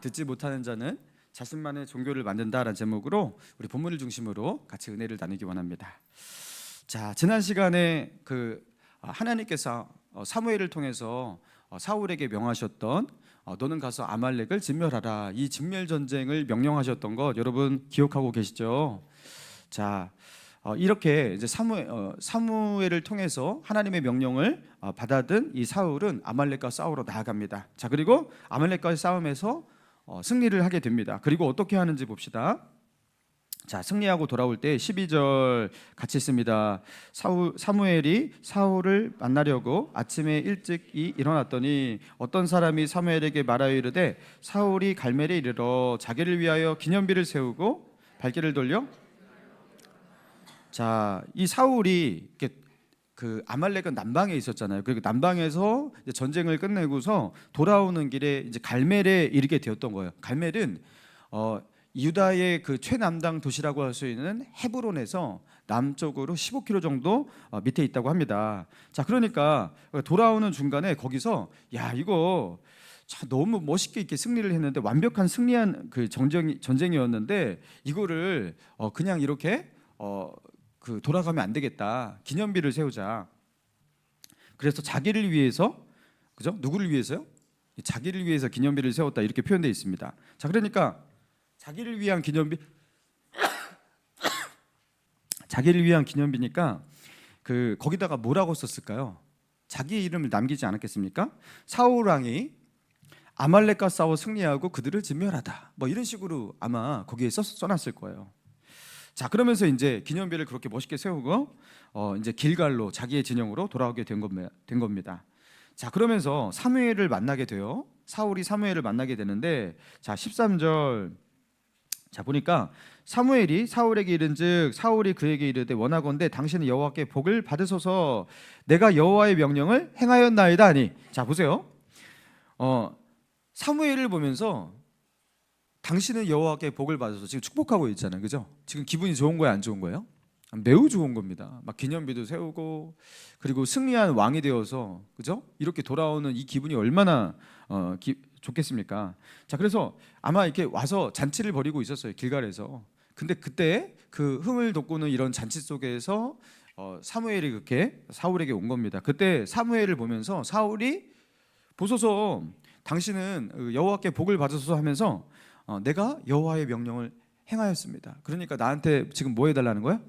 듣지 못하는 자는 자신만의 종교를 만든다라는 제목으로 우리 본문을 중심으로 같이 은혜를 나누기 원합니다. 자, 지난 시간에 하나님께서 사무엘을 통해서 사울에게 명하셨던 너는 가서 아말렉을 진멸하라, 이 진멸 전쟁을 명령하셨던 것 여러분 기억하고 계시죠? 자, 이렇게 이제 사무엘을 통해서 하나님의 명령을 받아든 이 사울은 아말렉과 싸우러 나아갑니다. 자, 그리고 아말렉과의 싸움에서 승리를 하게 됩니다. 그리고 어떻게 하는지 봅시다. 자, 승리하고 돌아올 때 12절 같이 있습니다. 사무엘이 사울을 만나려고 아침에 일찍이 일어났더니 어떤 사람이 사무엘에게 말하여 이르되 사울이 갈멜에 이르러 자기를 위하여 기념비를 세우고 발길을 돌려. 자, 이 사울이 아말렉은 남방에 있었잖아요. 그리고 남방에서 이제 전쟁을 끝내고서 돌아오는 길에 이제 갈멜에 이르게 되었던 거예요. 갈멜은 유다의 그 최남단 도시라고 할 수 있는 헤브론에서 남쪽으로 15km 정도 밑에 있다고 합니다. 자, 그러니까 돌아오는 중간에 거기서 야, 이거 너무 멋있게 이렇게 승리를 했는데 완벽한 승리한 그 전쟁이었는데 이거를 그냥 이렇게 돌아가면 안 되겠다. 기념비를 세우자. 그래서 자기를 위해서, 그죠? 누구를 위해서요? 자기를 위해서 기념비를 세웠다, 이렇게 표현되어 있습니다. 자, 그러니까 자기를 위한 기념비, 자기를 위한 기념비니까 거기다가 뭐라고 썼을까요? 자기의 이름을 남기지 않았겠습니까? 사울 왕이 아말렉과 싸워 승리하고 그들을 진멸하다, 뭐 이런 식으로 아마 거기에 써놨을 거예요. 자, 그러면서 이제 기념비를 그렇게 멋있게 세우고 이제 길갈로 자기의 진영으로 돌아오게 된 겁니다. 자, 그러면서 사무엘을 만나게 돼요. 사울이 사무엘을 만나게 되는데, 자, 13절 자 보니까 사무엘이 사울에게 이른즉 사울이 그에게 이르되 원하건대 당신은 여호와께 복을 받으소서, 내가 여호와의 명령을 행하였나이다 하니. 자, 보세요. 사무엘을 보면서 당신은 여호와께 복을 받아서 지금 축복하고 있잖아요, 그죠? 지금 기분이 좋은 거예요, 안 좋은 거예요? 매우 좋은 겁니다. 막 기념비도 세우고 그리고 승리한 왕이 되어서, 그죠? 이렇게 돌아오는 이 기분이 얼마나 좋겠습니까? 자, 그래서 아마 이렇게 와서 잔치를 벌이고 있었어요, 길갈에서. 근데 그때 그 흥을 돋구는 이런 잔치 속에서 사무엘이 그렇게 사울에게 온 겁니다. 그때 사무엘을 보면서 사울이 보소서, 당신은 여호와께 복을 받으소서 하면서 내가 여호와의 명령을 행하였습니다. 그러니까 나한테 지금 뭐 해달라는 거야?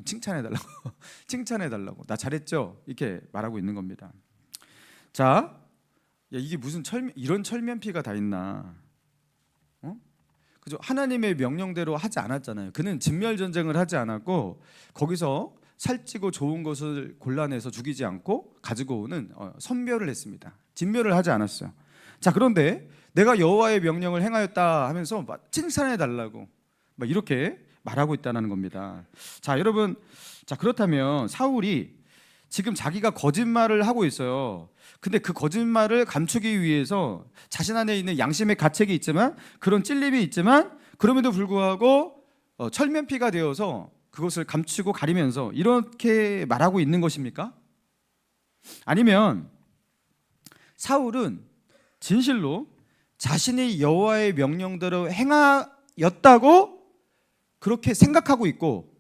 칭찬해달라고. 칭찬해달라고. 나 잘했죠? 이렇게 말하고 있는 겁니다. 자, 야, 이게 무슨 이런 철면피가 다 있나? 그죠? 하나님의 명령대로 하지 않았잖아요. 그는 진멸 전쟁을 하지 않았고 거기서 살찌고 좋은 것을 골라내서 죽이지 않고 가지고 오는 선멸을 했습니다. 진멸을 하지 않았어요. 자, 그런데 내가 여호와의 명령을 행하였다 하면서 칭찬해 달라고 이렇게 말하고 있다는 겁니다. 자, 여러분, 자, 그렇다면 사울이 지금 자기가 거짓말을 하고 있어요. 근데 그 거짓말을 감추기 위해서 자신 안에 있는 양심의 가책이 있지만, 그런 찔림이 있지만, 그럼에도 불구하고 철면피가 되어서 그것을 감추고 가리면서 이렇게 말하고 있는 것입니까? 아니면 사울은 진실로 자신이 여호와의 명령대로 행하였다고 그렇게 생각하고 있고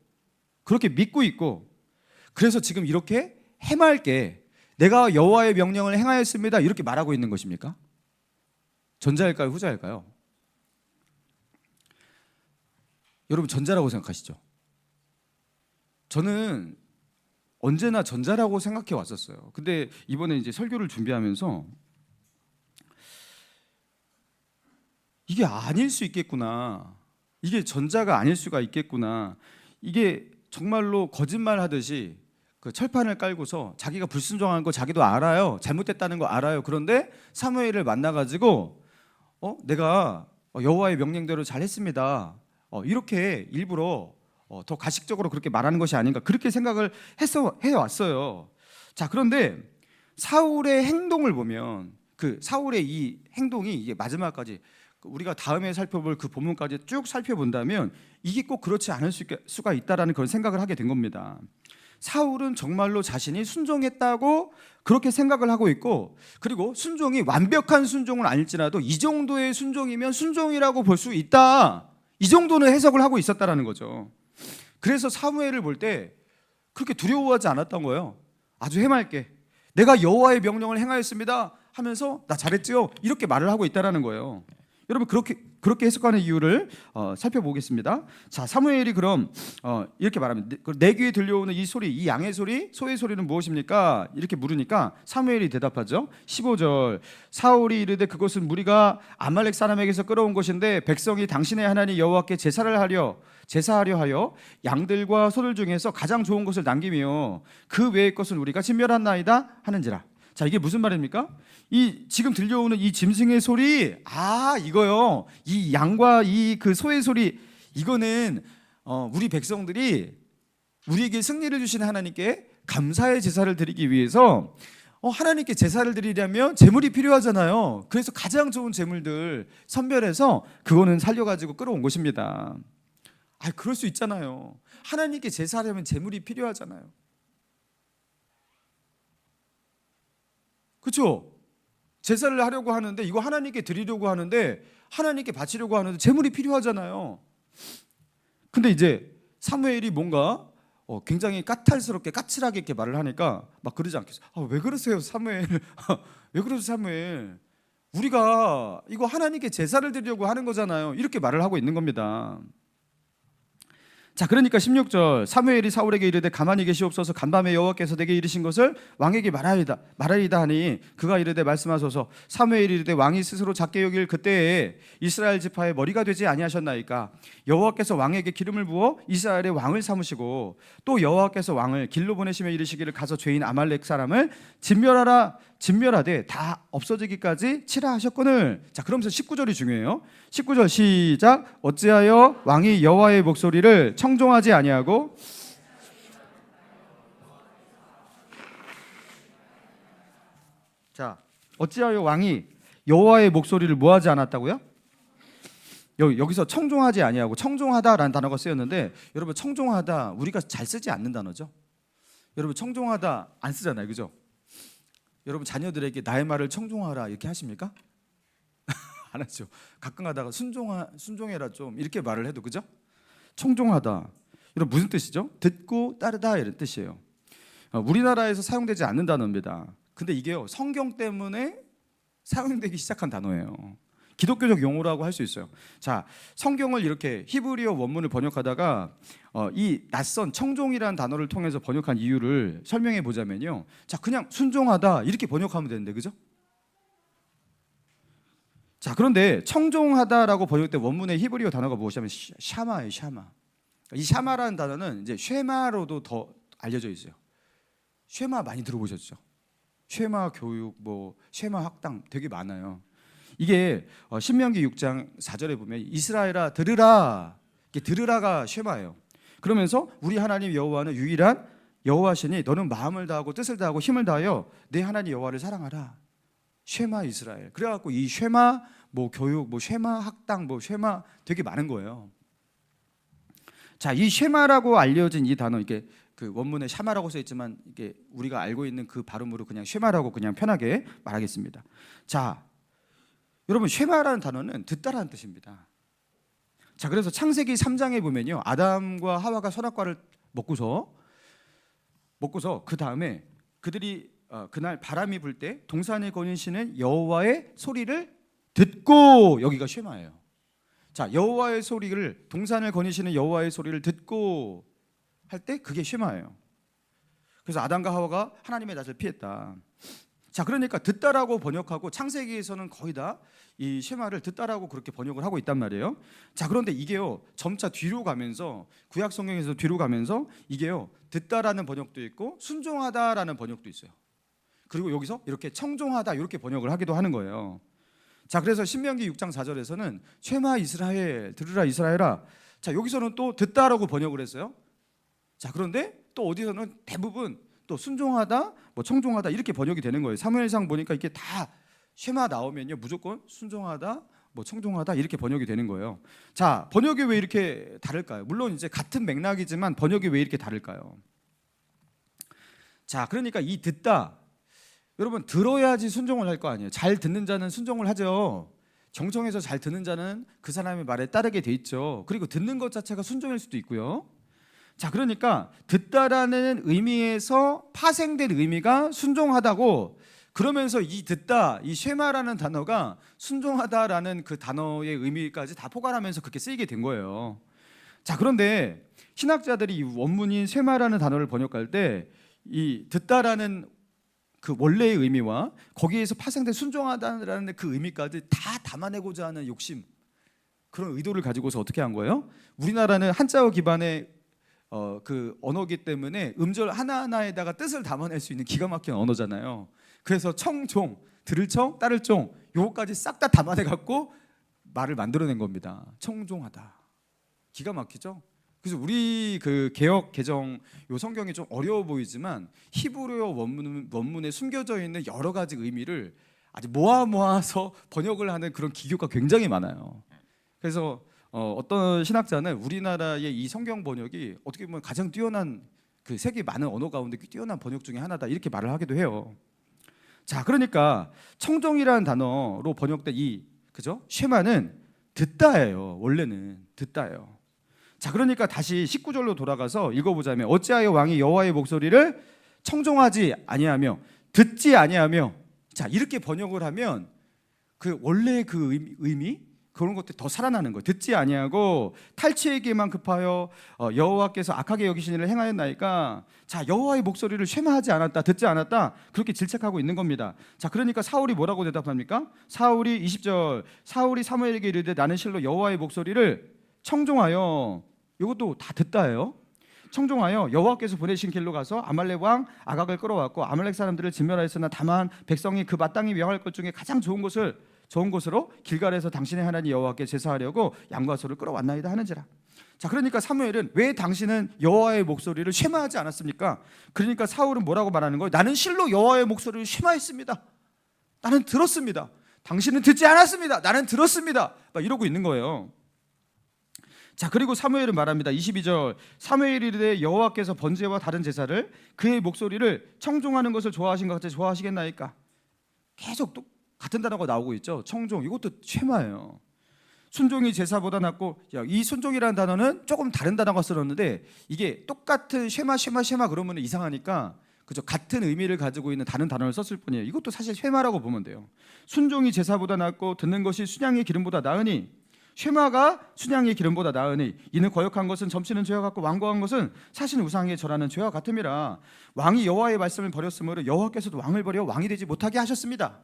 그렇게 믿고 있고, 그래서 지금 이렇게 해맑게 내가 여호와의 명령을 행하였습니다 이렇게 말하고 있는 것입니까? 전자일까요, 후자일까요? 여러분, 전자라고 생각하시죠? 저는 언제나 전자라고 생각해 왔었어요. 근데 이번에 이제 설교를 준비하면서 이게 아닐 수 있겠구나, 이게 전자가 아닐 수가 있겠구나, 이게 정말로 거짓말 하듯이 그 철판을 깔고서 자기가 불순종한 거 자기도 알아요, 잘못됐다는 거 알아요. 그런데 사무엘을 만나가지고 내가 여호와의 명령대로 잘했습니다 이렇게 일부러 더 가식적으로 그렇게 말하는 것이 아닌가, 그렇게 생각을 해왔어요. 자, 그런데 사울의 행동을 보면 사울의 이 행동이 이게 마지막까지 우리가 다음에 살펴볼 그 본문까지 쭉 살펴본다면 이게 꼭 그렇지 않을 수가 있다라는 그런 생각을 하게 된 겁니다. 사울은 정말로 자신이 순종했다고 그렇게 생각을 하고 있고, 그리고 순종이 완벽한 순종은 아닐지라도 이 정도의 순종이면 순종이라고 볼 수 있다, 이 정도는 해석을 하고 있었다라는 거죠. 그래서 사무엘을 볼 때 그렇게 두려워하지 않았던 거예요. 아주 해맑게 내가 여호와의 명령을 행하였습니다 하면서 나 잘했지요, 이렇게 말을 하고 있다라는 거예요. 여러분 그렇게 해석하는 이유를 살펴보겠습니다. 자, 사무엘이 그럼 이렇게 말하면 내 귀에 들려오는 이 소리, 이 양의 소리, 소의 소리는 무엇입니까? 이렇게 물으니까 사무엘이 대답하죠. 15절, 사울이 이르되 그것은 무리가 아말렉 사람에게서 끌어온 것인데 백성이 당신의 하나님 여호와께 제사하려 하여 양들과 소들 중에서 가장 좋은 것을 남기며 그 외의 것은 우리가 진멸한나이다 하는지라. 자, 이게 무슨 말입니까? 이 지금 들려오는 이 짐승의 소리, 이거요, 이 양과 이 그 소의 소리, 이거는 우리 백성들이 우리에게 승리를 주신 하나님께 감사의 제사를 드리기 위해서 하나님께 제사를 드리려면 제물이 필요하잖아요. 그래서 가장 좋은 제물들 선별해서 그거는 살려가지고 끌어온 것입니다. 그럴 수 있잖아요. 하나님께 제사하려면 제물이 필요하잖아요. 그렇죠? 제사를 하려고 하는데, 이거 하나님께 드리려고 하는데, 하나님께 바치려고 하는데 제물이 필요하잖아요. 근데 이제 사무엘이 뭔가 굉장히 까탈스럽게 까칠하게 이렇게 말을 하니까 막 그러지 않겠어요? 왜 그러세요 사무엘? 왜 그러세요 사무엘? 우리가 이거 하나님께 제사를 드리려고 하는 거잖아요, 이렇게 말을 하고 있는 겁니다. 자, 그러니까 16절, 사무엘이 사울에게 이르되 가만히 계시옵소서, 간밤에 여호와께서 내게 이르신 것을 왕에게 말하리다 하니 그가 이르되 말씀하소서. 사무엘이 이르되 왕이 스스로 작게 여길 그때에 이스라엘 지파의 머리가 되지 아니하셨나이까? 여호와께서 왕에게 기름을 부어 이스라엘의 왕을 삼으시고 또 여호와께서 왕을 길로 보내시며 이르시기를 가서 죄인 아말렉 사람을 진멸하되 다 없어지기까지 치라 하셨거늘. 자, 그러면서 19절이 중요해요. 19절 시작. 어찌하여 왕이 여호와의 목소리를 청종하지 아니하고, 자, 어찌하여 왕이 여호와의 목소리를 뭐하지 않았다고요? 여기서 청종하지 아니하고, 청종하다라는 단어가 쓰였는데, 여러분 청종하다 우리가 잘 쓰지 않는 단어죠. 여러분 청종하다 안 쓰잖아요, 그죠? 여러분 자녀들에게 나의 말을 청종하라 이렇게 하십니까? 안 하죠. 가끔 가다가 순종해라 좀 이렇게 말을 해도, 그죠? 청종하다, 여러분 무슨 뜻이죠? 듣고 따르다 이런 뜻이에요. 우리나라에서 사용되지 않는 단어입니다. 근데 이게요, 성경 때문에 사용되기 시작한 단어예요. 기독교적 용어라고 할 수 있어요. 자, 성경을 이렇게 히브리어 원문을 번역하다가 이 낯선 청종이라는 단어를 통해서 번역한 이유를 설명해 보자면요, 자, 그냥 순종하다 이렇게 번역하면 되는데, 그죠? 자, 그런데 청종하다라고 번역된 원문의 히브리어 단어가 무엇이냐면 샤마예요, 샤마. 이 샤마라는 단어는 이제 쉐마로도 더 알려져 있어요. 쉐마 많이 들어보셨죠? 쉐마 교육, 쉐마 학당 되게 많아요. 이게 신명기 6장 4절에 보면 이스라엘아 들으라, 이게 들으라가 쉐마예요. 그러면서 우리 하나님 여호와는 유일한 여호와시니 너는 마음을 다하고 뜻을 다하고 힘을 다하여 내 하나님 여호와를 사랑하라. 쉐마 이스라엘. 그래갖고 이 쉐마 교육, 쉐마 학당, 쉐마 되게 많은 거예요. 자, 이 쉐마라고 알려진 이 단어, 이게 그 원문에 샤마라고 써 있지만 이게 우리가 알고 있는 그 발음으로 그냥 쉐마라고 그냥 편하게 말하겠습니다. 자, 여러분 쉐마라는 단어는 듣다라는 뜻입니다. 자, 그래서 창세기 3장에 보면요, 아담과 하와가 선악과를 먹고서 그 다음에 그들이 그날 바람이 불 때 동산에 거니시는 여호와의 소리를 듣고, 여기가 쉐마예요. 자, 여호와의 소리를, 동산을 거니시는 여호와의 소리를 듣고 할 때 그게 쉐마예요. 그래서 아담과 하와가 하나님의 낯을 피했다. 자, 그러니까 듣다라고 번역하고 창세기에서는 거의 다 이 쉐마를 듣다라고 그렇게 번역을 하고 있단 말이에요. 자, 그런데 이게요, 점차 뒤로 가면서, 구약 성경에서 뒤로 가면서 이게요, 듣다라는 번역도 있고 순종하다라는 번역도 있어요. 그리고 여기서 이렇게 청종하다 이렇게 번역을 하기도 하는 거예요. 자, 그래서 신명기 6장 4절에서는 쉐마 이스라엘, 들으라 이스라엘아. 자, 여기서는 또 듣다라고 번역을 했어요. 자, 그런데 또 어디서는 대부분 또 순종하다, 청종하다 이렇게 번역이 되는 거예요. 사무엘상 보니까 이게 다 쉐마 나오면요, 무조건 순종하다, 청종하다 이렇게 번역이 되는 거예요. 자, 번역이 왜 이렇게 다를까요? 물론 이제 같은 맥락이지만 번역이 왜 이렇게 다를까요? 자, 그러니까 이 듣다, 여러분 들어야지 순종을 할 거 아니에요. 잘 듣는 자는 순종을 하죠. 경청해서 잘 듣는 자는 그 사람의 말에 따르게 돼 있죠. 그리고 듣는 것 자체가 순종일 수도 있고요. 자, 그러니까 듣다라는 의미에서 파생된 의미가 순종하다고, 그러면서 이 듣다, 이 쉐마라는 단어가 순종하다라는 그 단어의 의미까지 다 포괄하면서 그렇게 쓰이게 된 거예요. 자, 그런데 신학자들이 이 원문인 쉐마라는 단어를 번역할 때 이 듣다라는 그 원래의 의미와 거기에서 파생된 순종하다라는 그 의미까지 다 담아내고자 하는 욕심, 그런 의도를 가지고서 어떻게 한 거예요? 우리나라는 한자어 기반의 그 언어기 때문에 음절 하나하나에다가 뜻을 담아낼 수 있는 기가 막힌 언어잖아요. 그래서 청종, 들을 청, 따를 종, 요거까지 싹 다 담아내 갖고 말을 만들어낸 겁니다. 청종하다. 기가 막히죠? 그래서 우리 그 개역 개정 요 성경이 좀 어려워 보이지만 히브리어 원문에 숨겨져 있는 여러 가지 의미를 아주 모아서 번역을 하는 그런 기교가 굉장히 많아요. 그래서 어떤 신학자는 우리나라의 이 성경 번역이 어떻게 보면 가장 뛰어난, 그 세계 많은 언어 가운데 뛰어난 번역 중에 하나다, 이렇게 말을 하기도 해요. 자, 그러니까 청종이라는 단어로 번역된 이 그죠? 쉐마는 듣다예요. 원래는 듣다예요. 자, 그러니까 다시 19절로 돌아가서 읽어보자면, 어찌하여 왕이 여호와의 목소리를 청종하지 아니하며 듣지 아니하며, 자, 이렇게 번역을 하면 그 원래 그 의미 그런 것들이 더 살아나는 거예요. 듣지 아니하고 탈취에게만 급하여 여호와께서 악하게 여기신 일을 행하였나이까. 자, 여호와의 목소리를 쉐마하지 않았다, 듣지 않았다, 그렇게 질책하고 있는 겁니다. 자, 그러니까 사울이 뭐라고 대답합니까? 사울이 20절, 사울이 사무엘에게 이르되 나는 실로 여호와의 목소리를 청종하여, 이것도 다 듣다예요. 청종하여 여호와께서 보내신 길로 가서 아말렉 왕 아각을 끌어왔고 아말렉 사람들을 진멸하였으나 다만 백성이 그 마땅히 명할 것 중에 가장 좋은 곳으로 길갈에서 당신의 하나님 여호와께 제사하려고 양과 소를 끌어왔나이다 하는지라. 자, 그러니까 사무엘은 왜 당신은 여호와의 목소리를 쉐마하지 않았습니까? 그러니까 사울은 뭐라고 말하는 거예요? 나는 실로 여호와의 목소리를 쉐마했습니다. 나는 들었습니다. 당신은 듣지 않았습니다. 나는 들었습니다. 막 이러고 있는 거예요. 자, 그리고 사무엘은 말합니다. 22절, 사무엘이 이르되 여호와께서 번제와 다른 제사를 그의 목소리를 청종하는 것을 좋아하신 것 같이 좋아하시겠나이까. 계속 또 같은 단어가 나오고 있죠. 청종, 이것도 쉐마예요. 순종이 제사보다 낫고, 이 순종이라는 단어는 조금 다른 단어가 쓰였는데 이게 똑같은 쉐마 그러면 이상하니까, 그죠? 같은 의미를 가지고 있는 다른 단어를 썼을 뿐이에요. 이것도 사실 쉐마라고 보면 돼요. 순종이 제사보다 낫고 듣는 것이 순양의 기름보다 나으니, 쉐마가 순양의 기름보다 나으니 이는 거역한 것은 점치는 죄와 같고 완고한 것은 사신 우상에 절하는 죄와 같음이라. 왕이 여호와의 말씀을 버렸으므로 여호와께서도 왕을 버려 왕이 되지 못하게 하셨습니다.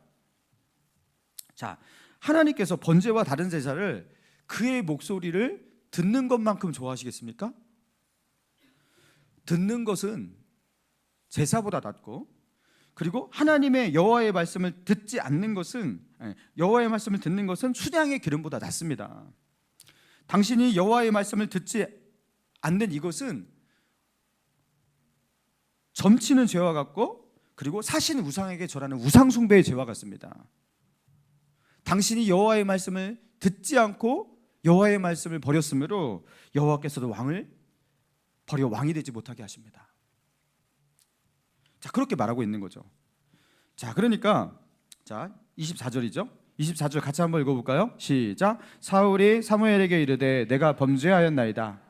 자, 하나님께서 번제와 다른 제사를 그의 목소리를 듣는 것만큼 좋아하시겠습니까? 듣는 것은 제사보다 낫고, 그리고 하나님의 여호와의 말씀을 듣지 않는 것은, 여호와의 말씀을 듣는 것은 순양의 기름보다 낫습니다. 당신이 여호와의 말씀을 듣지 않는 이것은 점치는 죄와 같고, 그리고 사신 우상에게 절하는 우상 숭배의 죄와 같습니다. 당신이 여호와의 말씀을 듣지 않고 여호와의 말씀을 버렸으므로 여호와께서도 왕을 버려 왕이 되지 못하게 하십니다. 자, 그렇게 말하고 있는 거죠. 자, 그러니까 자, 24절이죠. 24절 같이 한번 읽어볼까요? 시작. 사울이 사무엘에게 이르되 내가 범죄하였나이다.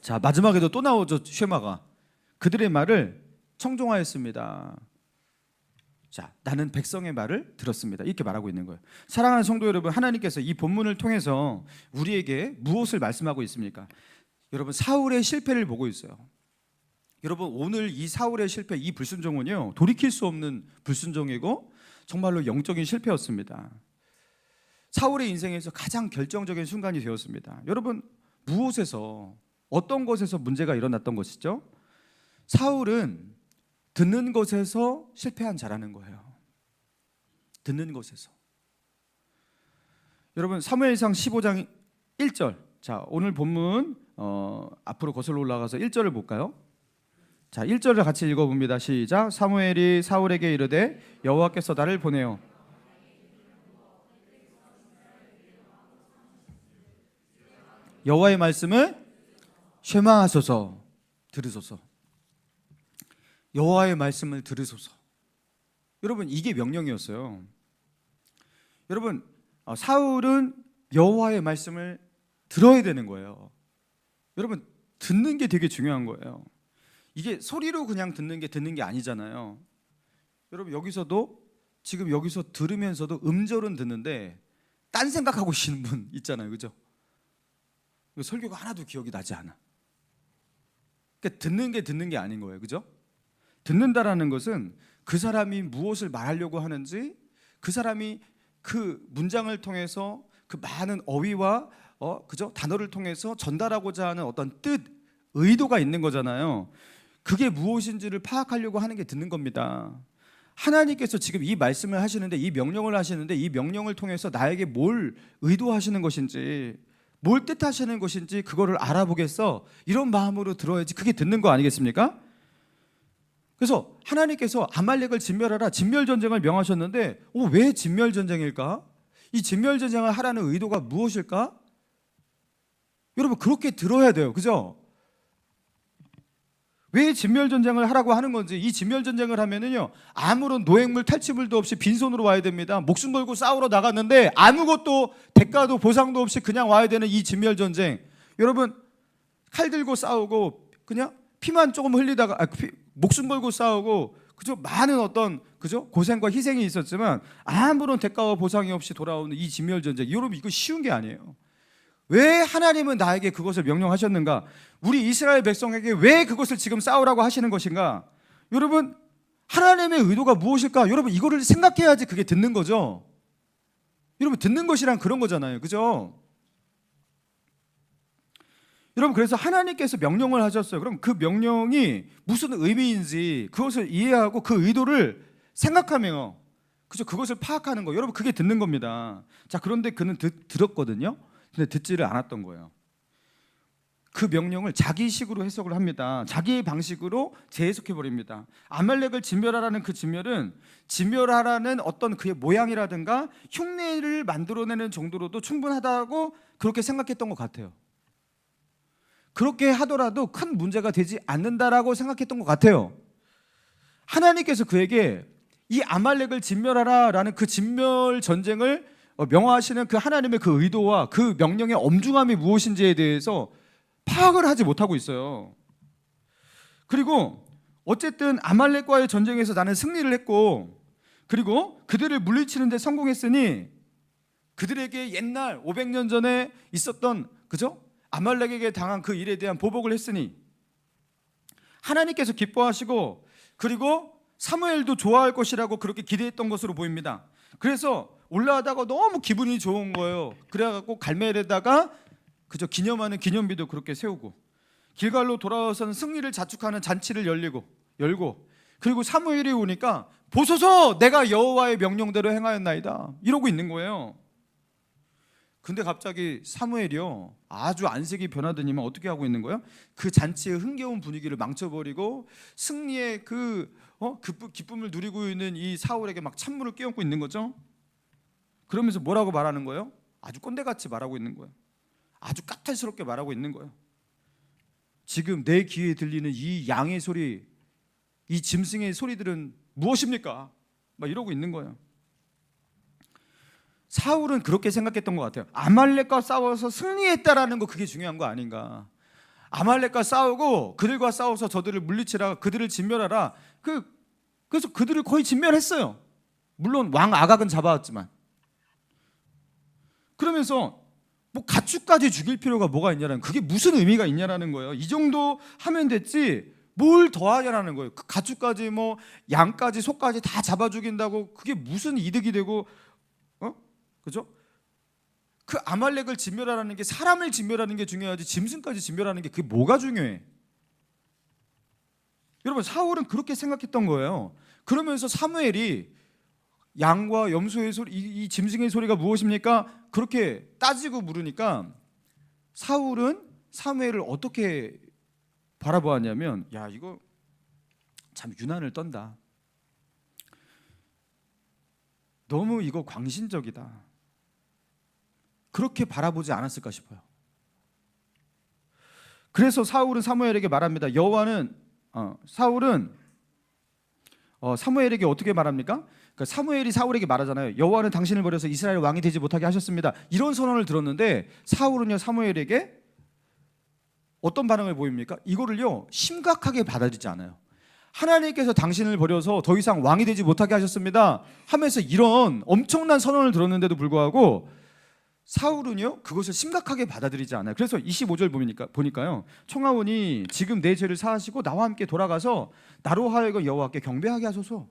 자, 마지막에도 또 나오죠. 쉐마가 그들의 말을 청종하였습니다. 자, 나는 백성의 말을 들었습니다. 이렇게 말하고 있는 거예요. 사랑하는 성도 여러분, 하나님께서 이 본문을 통해서 우리에게 무엇을 말씀하고 있습니까? 여러분, 사울의 실패를 보고 있어요. 여러분, 오늘 이 사울의 실패, 이 불순종은요, 돌이킬 수 없는 불순종이고 정말로 영적인 실패였습니다. 사울의 인생에서 가장 결정적인 순간이 되었습니다. 여러분, 무엇에서, 어떤 것에서 문제가 일어났던 것이죠? 사울은 듣는 것에서 실패한 자라는 거예요. 듣는 것에서. 여러분, 사무엘상 15장 1절. 자, 오늘 본문 앞으로 거슬러 올라가서 1절을 볼까요? 자, 1절을 같이 읽어봅니다. 시작. 사무엘이 사울에게 이르되 여호와께서 나를 보내어 여호와의 말씀을 쉐마하소서. 들으소서. 여호와의 말씀을 들으소서. 여러분, 이게 명령이었어요. 여러분, 사울은 여호와의 말씀을 들어야 되는 거예요. 여러분, 듣는 게 되게 중요한 거예요. 이게 소리로 그냥 듣는 게 아니잖아요. 여러분, 여기서도 지금 여기서 들으면서도 음절은 듣는데 딴 생각하고 계시는 분 있잖아요, 그죠? 설교가 하나도 기억이 나지 않아. 그러니까 듣는 게 아닌 거예요, 그죠? 듣는다라는 것은 그 사람이 무엇을 말하려고 하는지, 그 사람이 그 문장을 통해서 그 많은 어휘와 그죠? 단어를 통해서 전달하고자 하는 어떤 뜻, 의도가 있는 거잖아요. 그게 무엇인지를 파악하려고 하는 게 듣는 겁니다. 하나님께서 지금 이 말씀을 하시는데, 이 명령을 하시는데, 이 명령을 통해서 나에게 뭘 의도하시는 것인지, 뭘 뜻하시는 것인지 그거를 알아보겠어, 이런 마음으로 들어야지 그게 듣는 거 아니겠습니까? 그래서 하나님께서 아말렉을 진멸하라, 진멸전쟁을 명하셨는데 왜 진멸전쟁일까? 이 진멸전쟁을 하라는 의도가 무엇일까? 여러분, 그렇게 들어야 돼요, 그죠? 왜 진멸전쟁을 하라고 하는 건지. 이 진멸전쟁을 하면은요, 아무런 노획물 탈취물도 없이 빈손으로 와야 됩니다. 목숨 걸고 싸우러 나갔는데 아무것도 대가도 보상도 없이 그냥 와야 되는 이 진멸전쟁. 여러분, 칼 들고 싸우고 그냥 피만 조금 흘리다가 목숨 걸고 싸우고, 그죠? 많은 어떤, 그죠? 고생과 희생이 있었지만 아무런 대가와 보상이 없이 돌아오는 이 진멸전쟁. 여러분, 이거 쉬운 게 아니에요. 왜 하나님은 나에게 그것을 명령하셨는가? 우리 이스라엘 백성에게 왜 그것을 지금 싸우라고 하시는 것인가? 여러분, 하나님의 의도가 무엇일까? 여러분, 이거를 생각해야지 그게 듣는 거죠. 여러분, 듣는 것이란 그런 거잖아요, 그죠? 여러분, 그래서 하나님께서 명령을 하셨어요. 그럼 그 명령이 무슨 의미인지 그것을 이해하고 그 의도를 생각하며, 그죠? 그것을 파악하는 거. 여러분, 그게 듣는 겁니다. 자, 그런데 그는 들었거든요. 근데 듣지를 않았던 거예요. 그 명령을 자기식으로 해석을 합니다. 자기의 방식으로 재해석해 버립니다. 아말렉을 진멸하라는 그 진멸은, 진멸하라는 어떤 그의 모양이라든가 흉내를 만들어내는 정도로도 충분하다고 그렇게 생각했던 것 같아요. 그렇게 하더라도 큰 문제가 되지 않는다라고 생각했던 것 같아요. 하나님께서 그에게 이 아말렉을 진멸하라라는 그 진멸 전쟁을 명하시는 그 하나님의 그 의도와 그 명령의 엄중함이 무엇인지에 대해서 파악을 하지 못하고 있어요. 그리고 어쨌든 아말렉과의 전쟁에서 나는 승리를 했고, 그리고 그들을 물리치는 데 성공했으니 그들에게 옛날 500년 전에 있었던, 그죠? 아말렉에게 당한 그 일에 대한 보복을 했으니 하나님께서 기뻐하시고, 그리고 사무엘도 좋아할 것이라고 그렇게 기대했던 것으로 보입니다. 그래서 올라가다가 너무 기분이 좋은 거예요. 그래갖고 갈멜에다가 그저 기념하는 기념비도 그렇게 세우고, 길갈로 돌아와서는 승리를 자축하는 잔치를 열고, 그리고 사무엘이 오니까 보소서, 내가 여호와의 명령대로 행하였나이다, 이러고 있는 거예요. 근데 갑자기 사무엘이요, 아주 안색이 변하더니만 어떻게 하고 있는 거예요? 그 잔치의 흥겨운 분위기를 망쳐버리고 승리의 그 기쁨을 누리고 있는 이 사울에게 막 찬물을 끼얹고 있는 거죠. 그러면서 뭐라고 말하는 거예요? 아주 꼰대같이 말하고 있는 거예요. 아주 까탈스럽게 말하고 있는 거예요. 지금 내 귀에 들리는 이 양의 소리, 이 짐승의 소리들은 무엇입니까? 막 이러고 있는 거예요. 사울은 그렇게 생각했던 것 같아요. 아말렉과 싸워서 승리했다라는 거, 그게 중요한 거 아닌가? 아말렉과 싸우고 그들과 싸워서 저들을 물리치라, 그들을 진멸하라. 그래서 그들을 거의 진멸했어요. 물론 왕 아각은 잡아왔지만. 그러면서 뭐 가축까지 죽일 필요가 뭐가 있냐라는, 그게 무슨 의미가 있냐라는 거예요. 이 정도 하면 됐지 뭘 더 하냐라는 거예요. 그 가축까지 뭐 양까지 소까지 다 잡아 죽인다고 그게 무슨 이득이 되고, 그죠? 그 아말렉을 진멸하라는 게, 사람을 진멸하는 게 중요하지 짐승까지 진멸하는 게 그게 뭐가 중요해? 여러분, 사울은 그렇게 생각했던 거예요. 그러면서 사무엘이 양과 염소의 소리, 이 짐승의 소리가 무엇입니까? 그렇게 따지고 물으니까 사울은 사무엘을 어떻게 바라보았냐면, 야, 이거 참 유난을 떤다. 너무 이거 광신적이다. 그렇게 바라보지 않았을까 싶어요. 그래서 사울은 사무엘에게 말합니다. 사울은 사무엘에게 어떻게 말합니까? 그러니까 사무엘이 사울에게 말하잖아요. 여호와는 당신을 버려서 이스라엘 왕이 되지 못하게 하셨습니다. 이런 선언을 들었는데 사울은요 사무엘에게 어떤 반응을 보입니까? 이거를요 심각하게 받아들이지 않아요. 하나님께서 당신을 버려서 더 이상 왕이 되지 못하게 하셨습니다 하면서 이런 엄청난 선언을 들었는데도 불구하고 사울은요 그것을 심각하게 받아들이지 않아요. 그래서 25절 보니까요 청하오니 지금 내 죄를 사하시고 나와 함께 돌아가서 나로 하여금 여호와께 경배하게 하소서.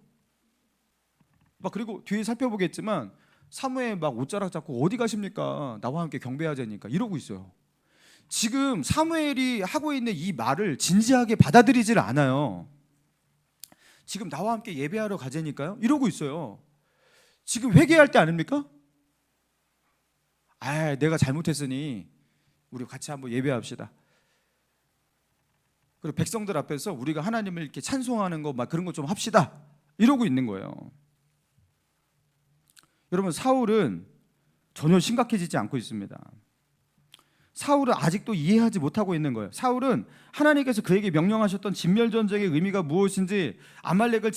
그리고 뒤에 살펴보겠지만 사무엘 막 옷자락 잡고 어디 가십니까? 나와 함께 경배하자니까 이러고 있어요. 지금 사무엘이 하고 있는 이 말을 진지하게 받아들이질 않아요. 지금 나와 함께 예배하러 가자니까요 이러고 있어요. 지금 회개할 때 아닙니까? 내가 잘못했으니 우리 같이 한번 예배합시다. 그리고 백성들 앞에서 우리가 하나님을 이렇게 찬송하는 거 막 그런 거 좀 합시다 이러고 있는 거예요. 여러분 사울은 전혀 심각해지지 않고 있습니다. 사울은 아직도 이해하지 못하고 있는 거예요. 사울은 하나님께서 그에게 명령하셨던 진멸 전쟁의 의미가 무엇인지, 아말렉에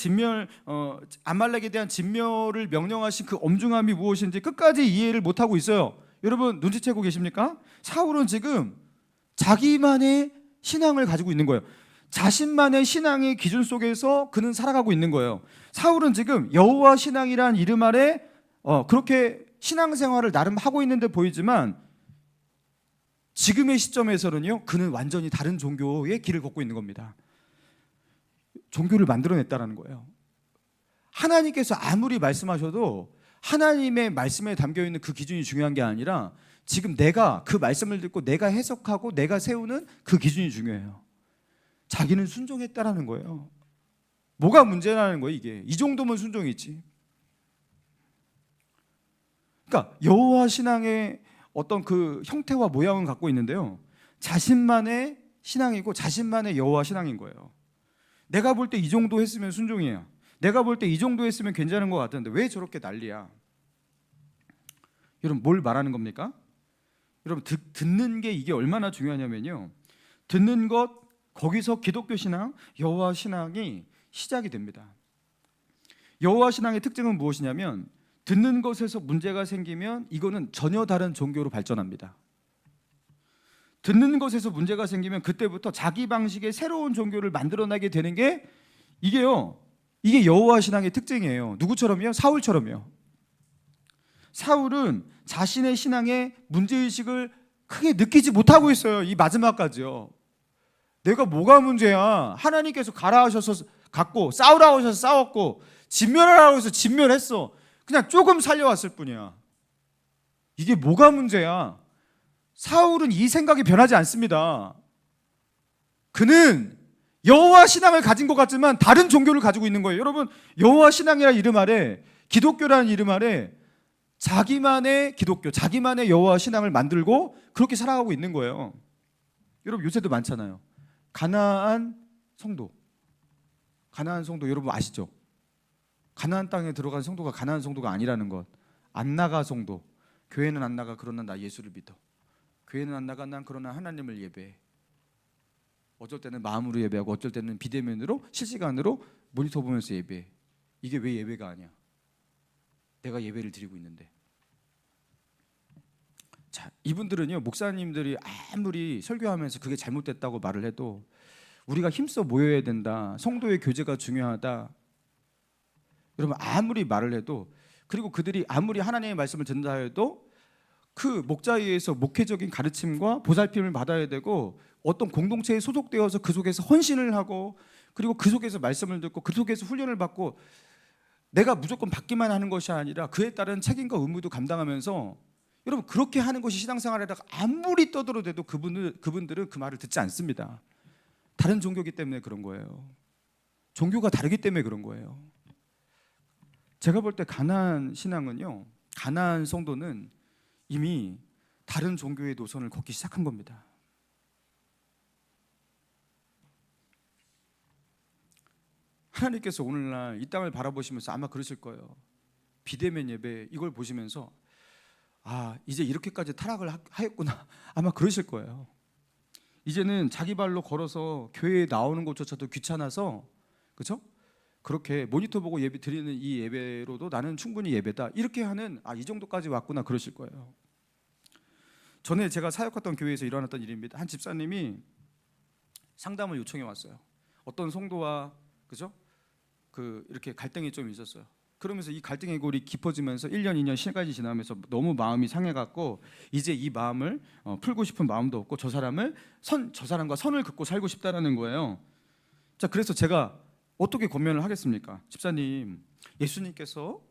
대한 진멸을 명령하신 그 엄중함이 무엇인지 끝까지 이해를 못하고 있어요. 여러분 눈치채고 계십니까? 사울은 지금 자기만의 신앙을 가지고 있는 거예요. 자신만의 신앙의 기준 속에서 그는 살아가고 있는 거예요. 사울은 지금 여호와 신앙이란 이름 아래 그렇게 신앙생활을 나름 하고 있는 데 보이지만 지금의 시점에서는요 그는 완전히 다른 종교의 길을 걷고 있는 겁니다. 종교를 만들어냈다라는 거예요. 하나님께서 아무리 말씀하셔도 하나님의 말씀에 담겨있는 그 기준이 중요한 게 아니라 지금 내가 그 말씀을 듣고 내가 해석하고 내가 세우는 그 기준이 중요해요. 자기는 순종했다라는 거예요. 뭐가 문제라는 거예요 이게. 이 정도면 순종이지. 그러니까 여호와 신앙의 어떤 그 형태와 모양은 갖고 있는데요 자신만의 신앙이고 자신만의 여호와 신앙인 거예요. 내가 볼 때 이 정도 했으면 순종이야. 내가 볼 때 이 정도 했으면 괜찮은 것 같은데 왜 저렇게 난리야? 여러분 뭘 말하는 겁니까? 여러분 듣는 게 이게 얼마나 중요하냐면요 듣는 것 거기서 기독교 신앙, 여호와 신앙이 시작이 됩니다. 여호와 신앙의 특징은 무엇이냐면 듣는 것에서 문제가 생기면 이거는 전혀 다른 종교로 발전합니다. 듣는 것에서 문제가 생기면 그때부터 자기 방식의 새로운 종교를 만들어내게 되는 게 이게 여호와 신앙의 특징이에요. 누구처럼요? 사울처럼요. 사울은 자신의 신앙의 문제의식을 크게 느끼지 못하고 있어요. 이 마지막까지요. 내가 뭐가 문제야? 하나님께서 가라 하셔서 갔고 싸우라 하셔서 싸웠고 진멸하라고 해서 진멸했어. 그냥 조금 살려왔을 뿐이야. 이게 뭐가 문제야? 사울은 이 생각이 변하지 않습니다. 그는 여호와 신앙을 가진 것 같지만 다른 종교를 가지고 있는 거예요. 여러분 여호와 신앙이라는 이름 아래, 기독교라는 이름 아래 자기만의 기독교, 자기만의 여호와 신앙을 만들고 그렇게 살아가고 있는 거예요. 여러분 요새도 많잖아요. 가나안 성도 여러분 아시죠? 가나안 땅에 들어간 성도가 가나안 성도가 아니라는 것. 안 나가 성도. 교회는 안 나가 그러나 나 예수를 믿어. 교회는 안 나가 난 그러나 하나님을 예배해. 어쩔 때는 마음으로 예배하고 어쩔 때는 비대면으로 실시간으로 모니터 보면서 예배해. 이게 왜 예배가 아니야? 내가 예배를 드리고 있는데. 자, 이분들은요 목사님들이 아무리 설교하면서 그게 잘못됐다고 말을 해도 우리가 힘써 모여야 된다. 성도의 교제가 중요하다. 여러분 아무리 말을 해도 그리고 그들이 아무리 하나님의 말씀을 듣는다 해도 그 목자위에서 목회적인 가르침과 보살핌을 받아야 되고 어떤 공동체에 소속되어서 그 속에서 헌신을 하고 그리고 그 속에서 말씀을 듣고 그 속에서 훈련을 받고 내가 무조건 받기만 하는 것이 아니라 그에 따른 책임과 의무도 감당하면서 여러분 그렇게 하는 것이 신앙생활에다가 아무리 떠들어대도 그분들은 그 말을 듣지 않습니다. 다른 종교이기 때문에 그런 거예요. 종교가 다르기 때문에 그런 거예요. 제가 볼 때 가나안 신앙은요, 가나안 성도는 이미 다른 종교의 노선을 걷기 시작한 겁니다. 하나님께서 오늘날 이 땅을 바라보시면서 아마 그러실 거예요. 비대면 예배 이걸 보시면서 이제 이렇게까지 타락을 하였구나 아마 그러실 거예요. 이제는 자기 발로 걸어서 교회에 나오는 것조차도 귀찮아서, 그렇죠? 그렇게 모니터 보고 예배 드리는 이 예배로도 나는 충분히 예배다, 이렇게 하는, 이 정도까지 왔구나 그러실 거예요. 전에 제가 사역했던 교회에서 일어났던 일입니다. 한 집사님이 상담을 요청해 왔어요. 어떤 성도와, 그죠? 이렇게 갈등이 좀 있었어요. 그러면서 이 갈등의 골이 깊어지면서 1년, 2년 시간이 지나면서 너무 마음이 상해갖고 이제 이 마음을 풀고 싶은 마음도 없고 저 사람과 선을 긋고 살고 싶다라는 거예요. 자, 그래서 제가 어떻게 권면을 하겠습니까? 집사님, 예수님께서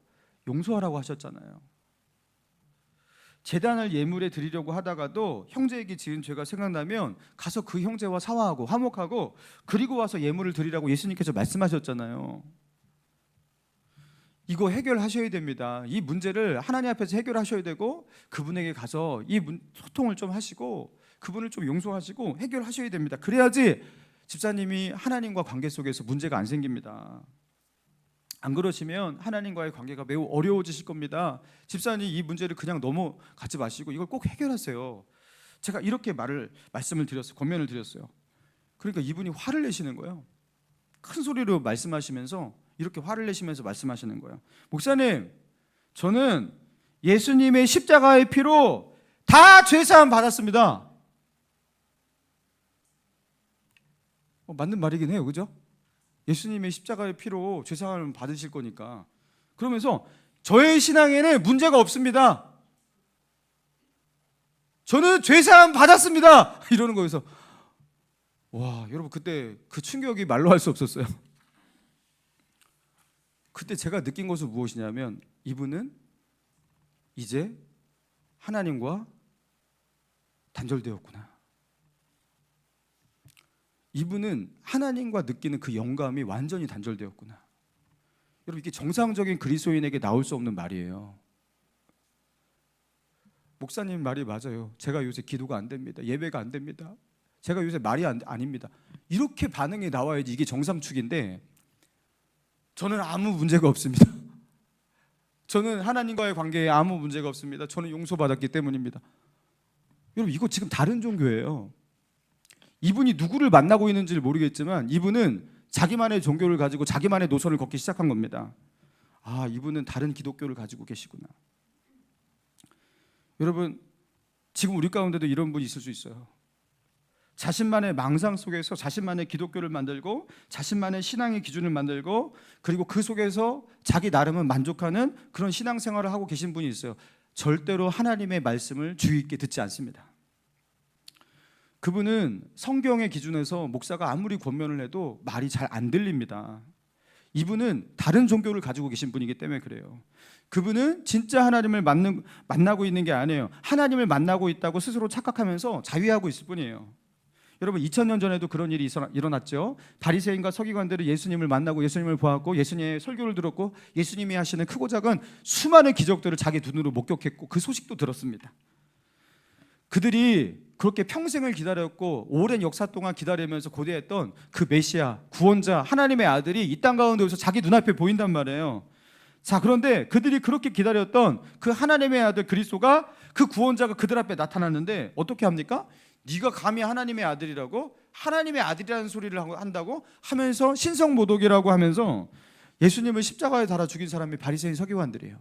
용서하라고 하셨잖아요. 제단을 예물에 드리려고 하다가도 형제에게 지은 죄가 생각나면 가서 그 형제와 사화하고 화목하고 그리고 와서 예물을 드리라고 예수님께서 말씀하셨잖아요. 이거 해결하셔야 됩니다. 이 문제를 하나님 앞에서 해결하셔야 되고 그분에게 가서 소통을 좀 하시고 그분을 좀 용서하시고 해결하셔야 됩니다. 그래야지 집사님이 하나님과 관계 속에서 문제가 안 생깁니다. 안 그러시면 하나님과의 관계가 매우 어려워지실 겁니다. 집사님, 이 문제를 그냥 넘어가지 마시고 이걸 꼭 해결하세요. 제가 이렇게 말씀을 드렸어요. 권면을 드렸어요. 그러니까 이분이 화를 내시는 거예요. 큰 소리로 말씀하시면서 이렇게 화를 내시면서 말씀하시는 거예요. 목사님, 저는 예수님의 십자가의 피로 다 죄사함 받았습니다. 맞는 말이긴 해요, 그죠? 예수님의 십자가의 피로 죄사함을 받으실 거니까. 그러면서 저의 신앙에는 문제가 없습니다. 저는 죄사함 받았습니다. 이러는 거여서 와, 여러분, 그때 그 충격이 말로 할 수 없었어요. 그때 제가 느낀 것은 무엇이냐면 이분은 이제 하나님과 단절되었구나. 이분은 하나님과 느끼는 그 영감이 완전히 단절되었구나. 여러분, 이게 정상적인 그리스도인에게 나올 수 없는 말이에요. 목사님 말이 맞아요. 제가 요새 기도가 안 됩니다. 예배가 안 됩니다. 제가 요새 말이 아닙니다. 이렇게 반응이 나와야지 이게 정상축인데 저는 아무 문제가 없습니다. 저는 하나님과의 관계에 아무 문제가 없습니다. 저는 용서받았기 때문입니다. 여러분, 이거 지금 다른 종교예요. 이분이 누구를 만나고 있는지를 모르겠지만 이분은 자기만의 종교를 가지고 자기만의 노선을 걷기 시작한 겁니다. 이분은 다른 기독교를 가지고 계시구나. 여러분, 지금 우리 가운데도 이런 분이 있을 수 있어요. 자신만의 망상 속에서 자신만의 기독교를 만들고 자신만의 신앙의 기준을 만들고 그리고 그 속에서 자기 나름은 만족하는 그런 신앙생활을 하고 계신 분이 있어요. 절대로 하나님의 말씀을 주의 있게 듣지 않습니다. 그분은 성경의 기준에서 목사가 아무리 권면을 해도 말이 잘 안 들립니다. 이분은 다른 종교를 가지고 계신 분이기 때문에 그래요. 그분은 진짜 하나님을 만나고 있는 게 아니에요. 하나님을 만나고 있다고 스스로 착각하면서 자위하고 있을 뿐이에요. 여러분, 2000년 전에도 그런 일이 일어났죠. 바리새인과 서기관들이 예수님을 만나고 예수님을 보았고 예수님의 설교를 들었고 예수님이 하시는 크고 작은 수많은 기적들을 자기 눈으로 목격했고 그 소식도 들었습니다. 그들이 그렇게 평생을 기다렸고 오랜 역사 동안 기다리면서 고대했던 그 메시아, 구원자, 하나님의 아들이 이 땅 가운데 오셔서 자기 눈앞에 보인단 말이에요. 자, 그런데 그들이 그렇게 기다렸던 그 하나님의 아들 그리스도가, 그 구원자가 그들 앞에 나타났는데 어떻게 합니까? 네가 감히 하나님의 아들이라고? 하나님의 아들이라는 소리를 한다고? 하면서 신성모독이라고 하면서 예수님을 십자가에 달아 죽인 사람이 바리새인 서기관들이에요.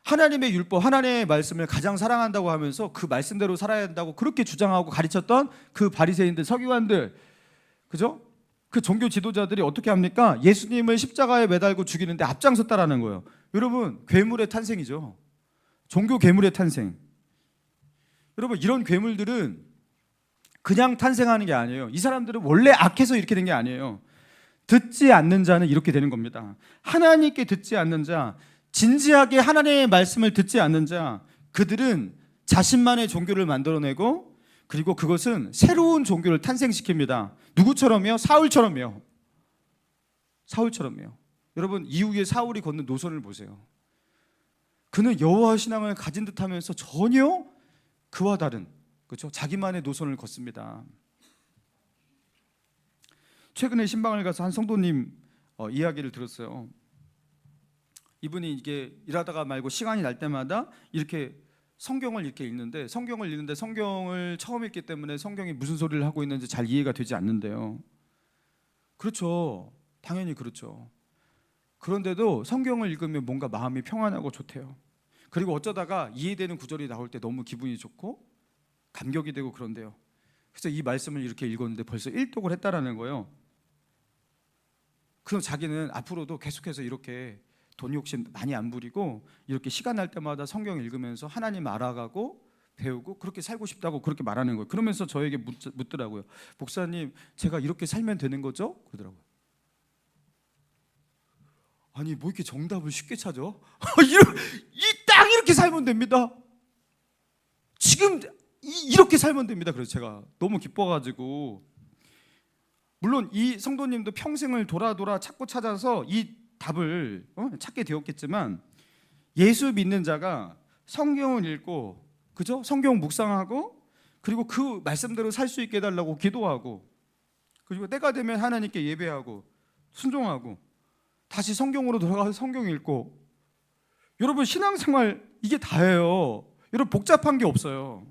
하나님의 율법, 하나님의 말씀을 가장 사랑한다고 하면서 그 말씀대로 살아야 한다고 그렇게 주장하고 가르쳤던 그 바리새인들, 서기관들, 그죠? 그 종교 지도자들이 어떻게 합니까? 예수님을 십자가에 매달고 죽이는데 앞장섰다라는 거예요. 여러분, 괴물의 탄생이죠. 종교 괴물의 탄생. 여러분, 이런 괴물들은 그냥 탄생하는 게 아니에요. 이 사람들은 원래 악해서 이렇게 된 게 아니에요. 듣지 않는 자는 이렇게 되는 겁니다. 하나님께 듣지 않는 자, 진지하게 하나님의 말씀을 듣지 않는 자, 그들은 자신만의 종교를 만들어내고 그리고 그것은 새로운 종교를 탄생시킵니다. 누구처럼요? 사울처럼요. 사울처럼요. 여러분, 이후에 사울이 걷는 노선을 보세요. 그는 여호와 신앙을 가진 듯하면서 전혀 그와 다른, 그렇죠? 자기만의 노선을 걷습니다. 최근에 신방을 가서 한 성도님 이야기를 들었어요. 이분이 이게 일하다가 말고 시간이 날 때마다 이렇게 성경을 이렇게 읽는데 성경을 처음 읽기 때문에 성경이 무슨 소리를 하고 있는지 잘 이해가 되지 않는데요. 그렇죠. 당연히 그렇죠. 그런데도 성경을 읽으면 뭔가 마음이 평안하고 좋대요. 그리고 어쩌다가 이해되는 구절이 나올 때 너무 기분이 좋고 감격이 되고 그런데요. 그래서 이 말씀을 이렇게 읽었는데 벌써 1독을 했다라는 거예요. 그럼 자기는 앞으로도 계속해서 이렇게 돈 욕심 많이 안 부리고 이렇게 시간 날 때마다 성경 읽으면서 하나님 알아가고 배우고 그렇게 살고 싶다고 그렇게 말하는 거예요. 그러면서 저에게 묻더라고요. 목사님, 제가 이렇게 살면 되는 거죠? 그러더라고요. 아니 뭐 이렇게 정답을 쉽게 찾아? 딱 이렇게 살면 됩니다. 지금 이렇게 살면 됩니다. 그래서 제가 너무 기뻐가지고, 물론 이 성도님도 평생을 돌아 찾고 찾아서 이 답을 찾게 되었겠지만, 예수 믿는 자가 성경을 읽고, 그죠? 성경 묵상하고, 그리고 그 말씀대로 살 수 있게 해달라고 기도하고, 그리고 때가 되면 하나님께 예배하고 순종하고 다시 성경으로 돌아가서 성경 읽고, 여러분 신앙생활 이게 다예요. 여러분 복잡한 게 없어요.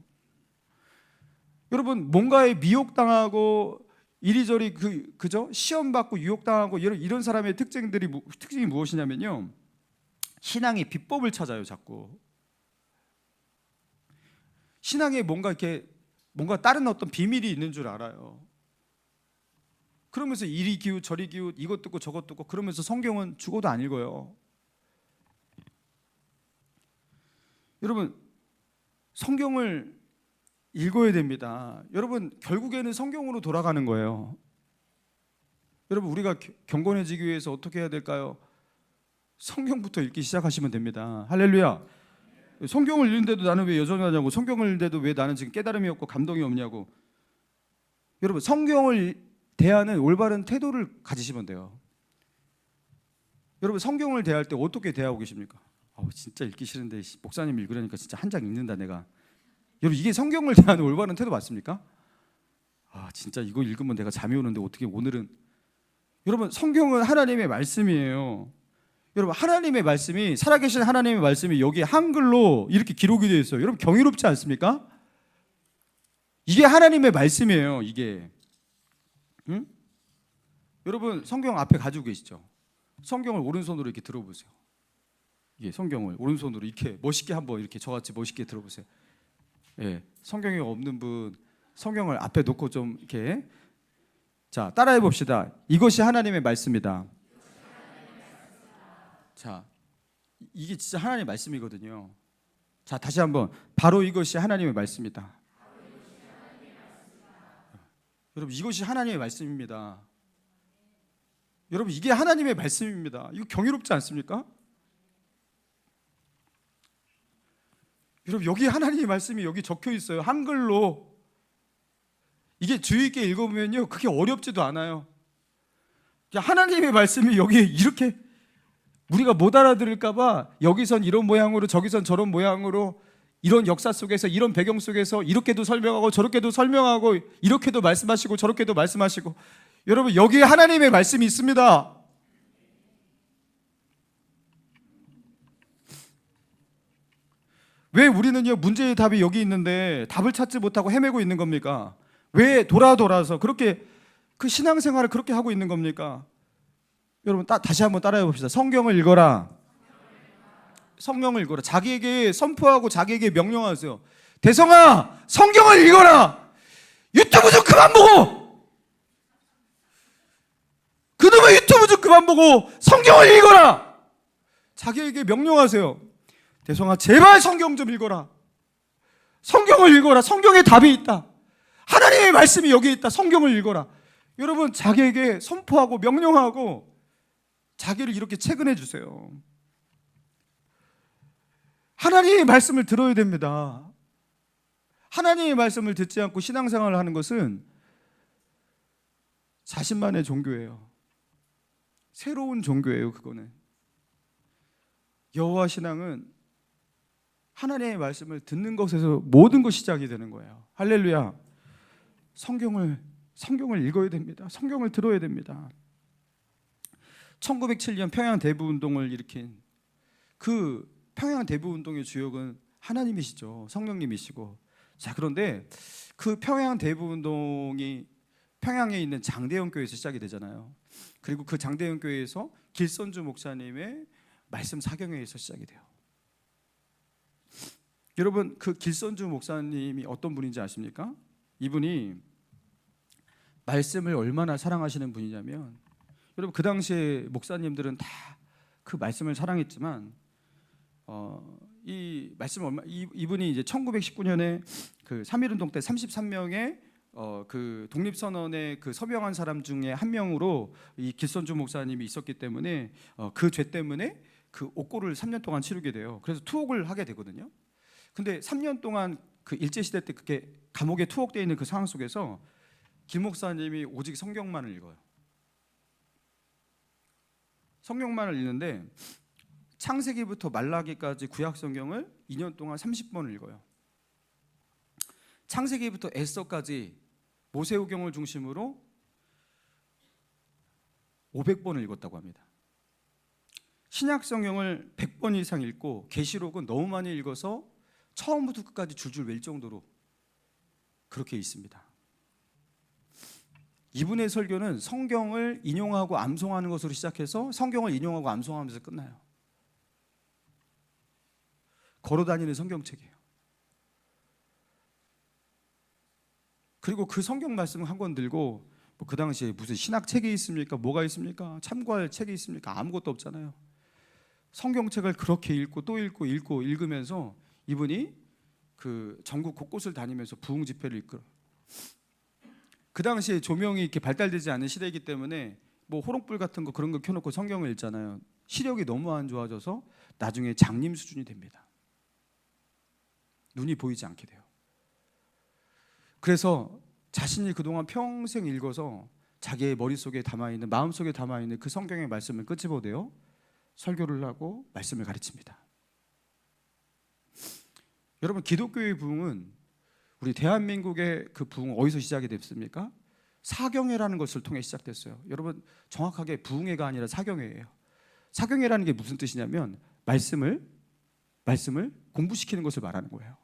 여러분 뭔가에 미혹당하고 이리저리 그죠? 시험 받고 유혹당하고 이런 사람의 특징이 무엇이냐면요, 신앙의 비법을 찾아요. 자꾸 신앙에 뭔가 다른 어떤 비밀이 있는 줄 알아요. 그러면서 이리 기웃 저리 기웃 이것 듣고 저것 듣고 그러면서 성경은 죽어도 안 읽어요. 여러분 성경을 읽어야 됩니다. 여러분 결국에는 성경으로 돌아가는 거예요. 여러분 우리가 경건해지기 위해서 어떻게 해야 될까요? 성경부터 읽기 시작하시면 됩니다. 할렐루야. 성경을 읽는데도 나는 왜 여전하냐고, 성경을 읽는데도 왜 나는 지금 깨달음이 없고 감동이 없냐고. 여러분 성경을 대하는 올바른 태도를 가지시면 돼요. 여러분 성경을 대할 때 어떻게 대하고 계십니까? 진짜 읽기 싫은데 목사님 읽으려니까 진짜 한 장 읽는다 내가. 여러분 이게 성경을 대하는 올바른 태도 맞습니까? 진짜 이거 읽으면 내가 잠이 오는데 어떻게 오늘은. 여러분 성경은 하나님의 말씀이에요. 여러분 하나님의 말씀이, 살아계신 하나님의 말씀이 여기 한글로 이렇게 기록이 되어 있어요. 여러분 경이롭지 않습니까? 이게 하나님의 말씀이에요. 이게. 응? 여러분 성경 앞에 가지고 계시죠? 성경을 오른손으로 이렇게 들어보세요. 예, 성경을 오른손으로 이렇게 멋있게 한번 이렇게 저같이 멋있게 들어보세요. 예, 성경이 없는 분 성경을 앞에 놓고 좀 이렇게, 자 따라해 봅시다. 이것이 하나님의 말씀이다. 자, 이게 진짜 하나님의 말씀이거든요. 자 다시 한번, 바로 이것이 하나님의 말씀이다. 여러분 이것이 하나님의 말씀입니다. 여러분 이게 하나님의 말씀입니다. 이거 경이롭지 않습니까? 여러분 여기 하나님의 말씀이 여기 적혀 있어요. 한글로. 이게 주의 있게 읽어보면요 그게 어렵지도 않아요. 하나님의 말씀이 여기 이렇게, 우리가 못 알아들을까 봐 여기선 이런 모양으로 저기선 저런 모양으로, 이런 역사 속에서 이런 배경 속에서 이렇게도 설명하고 저렇게도 설명하고, 이렇게도 말씀하시고 저렇게도 말씀하시고. 여러분 여기에 하나님의 말씀이 있습니다. 왜 우리는요 문제의 답이 여기 있는데 답을 찾지 못하고 헤매고 있는 겁니까? 왜 돌아서 그렇게 그 신앙생활을 그렇게 하고 있는 겁니까? 여러분 다시 한번 따라해 봅시다. 성경을 읽어라. 성경을 읽어라. 자기에게 선포하고 자기에게 명령하세요. 대성아, 성경을 읽어라. 유튜브 좀 그만 보고, 그놈의 유튜브 좀 그만 보고 성경을 읽어라. 자기에게 명령하세요. 대성아, 제발 성경 좀 읽어라. 성경을 읽어라. 성경에 답이 있다. 하나님의 말씀이 여기 있다. 성경을 읽어라. 여러분 자기에게 선포하고 명령하고 자기를 이렇게 채근해 주세요. 하나님의 말씀을 들어야 됩니다. 하나님의 말씀을 듣지 않고 신앙생활을 하는 것은 자신만의 종교예요. 새로운 종교예요. 그거는. 여호와 신앙은 하나님의 말씀을 듣는 것에서 모든 것이 시작이 되는 거예요. 할렐루야. 성경을 읽어야 됩니다. 성경을 들어야 됩니다. 1907년 평양 대부 운동을 일으킨 그 평양 대부 운동의 주역은 하나님이시죠. 성령님이시고. 자, 그런데 그 평양 대부운동이 평양에 있는 장대영 교회에서 시작이 되잖아요. 그리고 그 장대영 교회에서 길선주 목사님의 말씀 사경회에서 시작이 돼요. 여러분, 그 길선주 목사님이 어떤 분인지 아십니까? 이분이 말씀을 얼마나 사랑하시는 분이냐면, 여러분 그 당시에 목사님들은 다 그 말씀을 사랑했지만 이 말씀 이분이 이제 1919년에 그 3.1운동 때 33명의 그 독립선언에 그 서명한 사람 중에 한 명으로 이 길선주 목사님이 있었기 때문에 그 죄 때문에 그 옥고를 3년 동안 치르게 돼요. 그래서 투옥을 하게 되거든요. 근데 3년 동안 그 일제 시대 때 그렇게 감옥에 투옥되어 있는 그 상황 속에서 김 목사님이 오직 성경만을 읽어요. 성경만을 읽는데 창세기부터 말라기까지 구약 성경을 2년 동안 30번을 읽어요. 창세기부터 에스더까지 모세오경을 중심으로 500번을 읽었다고 합니다. 신약 성경을 100번 이상 읽고 계시록은 너무 많이 읽어서 처음부터 끝까지 줄줄 외울 정도로 그렇게 있습니다. 이분의 설교는 성경을 인용하고 암송하는 것으로 시작해서 성경을 인용하고 암송하면서 끝나요. 걸어다니는 성경책이에요. 그리고 그 성경 말씀 한 권 들고 그 당시에 무슨 신학책이 있습니까? 뭐가 있습니까? 참고할 책이 있습니까? 아무것도 없잖아요. 성경책을 그렇게 읽고 또 읽고 읽으면서 이분이 그 전국 곳곳을 다니면서 부흥 집회를 이끌어. 그 당시에 조명이 이렇게 발달되지 않은 시대이기 때문에 뭐 호롱불 같은 거 그런 거 켜놓고 성경을 읽잖아요. 시력이 너무 안 좋아져서 나중에 장님 수준이 됩니다. 눈이 보이지 않게 돼요. 그래서 자신이 그동안 평생 읽어서 자기의 머릿속에 담아있는, 마음속에 담아있는 그 성경의 말씀을 끄집어내어 설교를 하고 말씀을 가르칩니다. 여러분, 기독교의 부흥은 우리 대한민국의 그 부흥 어디서 시작이 됐습니까? 사경회라는 것을 통해 시작됐어요. 여러분, 정확하게 부흥회가 아니라 사경회예요. 사경회라는 게 무슨 뜻이냐면 말씀을 공부시키는 것을 말하는 거예요.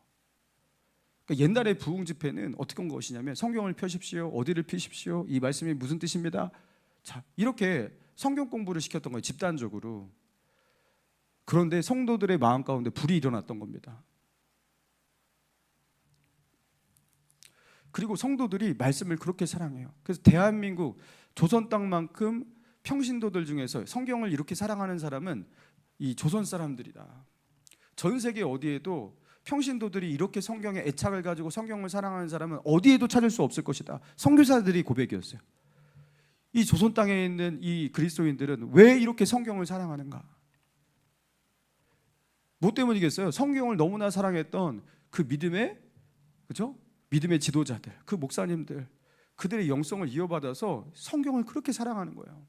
그러니까 옛날에 부흥 집회는 어떻게 한 것이냐면 성경을 펴십시오, 어디를 펴십시오, 이 말씀이 무슨 뜻입니다. 자, 이렇게 성경 공부를 시켰던 거예요, 집단적으로. 그런데 성도들의 마음 가운데 불이 일어났던 겁니다. 그리고 성도들이 말씀을 그렇게 사랑해요. 그래서 대한민국 조선 땅만큼 평신도들 중에서 성경을 이렇게 사랑하는 사람은 이 조선 사람들이다. 전 세계 어디에도 평신도들이 이렇게 성경에 애착을 가지고 성경을 사랑하는 사람은 어디에도 찾을 수 없을 것이다. 선교사들이 고백이었어요. 이 조선 땅에 있는 이 그리스도인들은 왜 이렇게 성경을 사랑하는가? 뭐 때문이겠어요? 성경을 너무나 사랑했던 그 믿음의, 그죠? 믿음의 지도자들, 그 목사님들, 그들의 영성을 이어받아서 성경을 그렇게 사랑하는 거예요.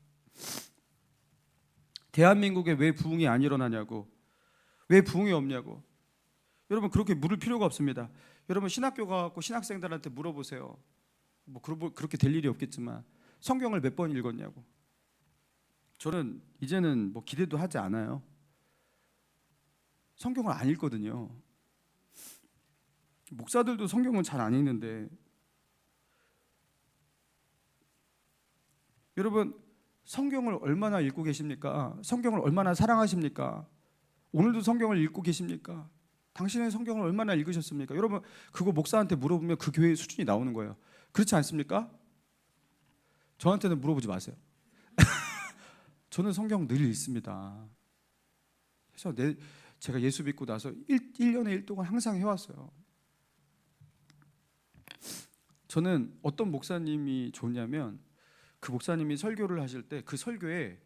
대한민국에 왜 부흥이 안 일어나냐고, 왜 부흥이 없냐고. 여러분, 그렇게 물을 필요가 없습니다. 여러분, 신학교 가고 신학생들한테 물어보세요. 뭐 그렇게 될 일이 없겠지만 성경을 몇 번 읽었냐고. 저는 이제는 뭐 기대도 하지 않아요. 성경을 안 읽거든요. 목사들도 성경은 잘 안 읽는데, 여러분, 성경을 얼마나 읽고 계십니까? 성경을 얼마나 사랑하십니까? 오늘도 성경을 읽고 계십니까? 당신의 성경을 얼마나 읽으셨습니까? 여러분, 그거 목사한테 물어보면 그 교회의 수준이 나오는 거예요. 그렇지 않습니까? 저한테는 물어보지 마세요. 저는 성경 늘 읽습니다. 그래서 제가 예수 믿고 나서 1년에 1 동안 항상 해왔어요. 저는 어떤 목사님이 좋냐면 그 목사님이 설교를 하실 때 그 설교에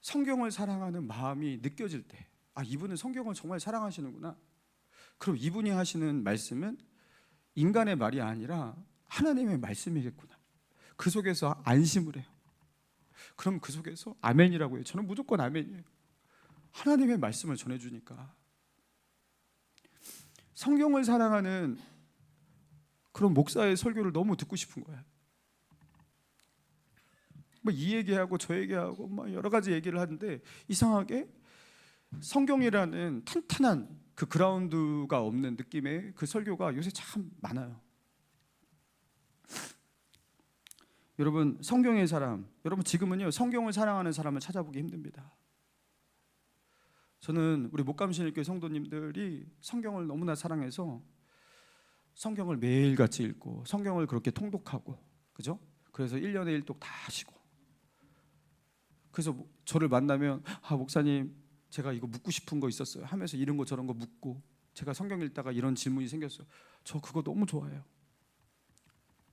성경을 사랑하는 마음이 느껴질 때, 아, 이분은 성경을 정말 사랑하시는구나. 그럼 이분이 하시는 말씀은 인간의 말이 아니라 하나님의 말씀이겠구나. 그 속에서 안심을 해요. 그럼 그 속에서 아멘이라고 해요. 저는 무조건 아멘이에요. 하나님의 말씀을 전해주니까. 성경을 사랑하는 그런 목사의 설교를 너무 듣고 싶은 거야. 뭐 이 얘기하고 저 얘기하고 뭐 여러 가지 얘기를 하는데 이상하게 성경이라는 탄탄한 그 그라운드가 없는 느낌의 그 설교가 요새 참 많아요. 여러분, 성경의 사람, 여러분 지금은요 성경을 사랑하는 사람을 찾아보기 힘듭니다. 저는 우리 목감신일교회 성도님들이 성경을 너무나 사랑해서 성경을 매일같이 읽고 성경을 그렇게 통독하고, 그죠? 그래서 1년에 1독 다 하시고, 그래서 저를 만나면 목사님 제가 이거 묻고 싶은 거 있었어요 하면서 이런 거 저런 거 묻고, 제가 성경 읽다가 이런 질문이 생겼어요. 저 그거 너무 좋아해요.